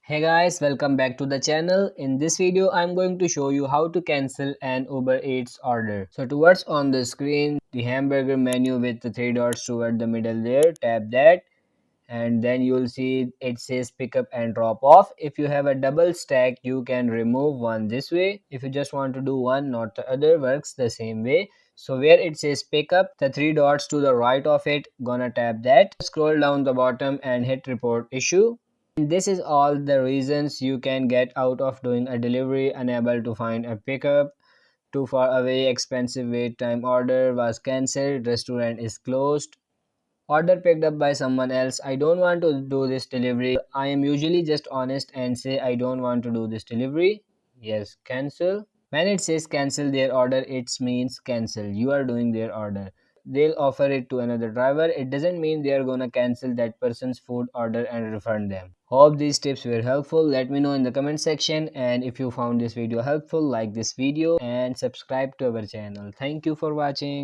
Hey guys, welcome back to the channel. In this video, I'm going to show you how to cancel an Uber Eats order. So towards on the screen, the hamburger menu with the three dots toward the middle there, tap that and then you'll see it says pick up and drop off. If you have a double stack, you can remove one this way. If you just want to do one, not the other, works the same way. So where it says pick up, the three dots to the right of it, gonna tap that. Scroll down the bottom and hit report issue. This is all the reasons you can get out of doing a delivery: unable to find a pickup, too far away, expensive wait time, order was cancelled, restaurant is closed, order picked up by someone else, I don't want to do this delivery. I am usually just honest and say I don't want to do this delivery. Yes, cancel. When it says cancel their order, it means cancel. You are doing their order. They'll offer it to another driver. It doesn't mean they are gonna cancel that person's food order and refund them. Hope these tips were helpful. Let me know in the comment section, and if you found this video helpful, like this video and subscribe to our channel. Thank you for watching.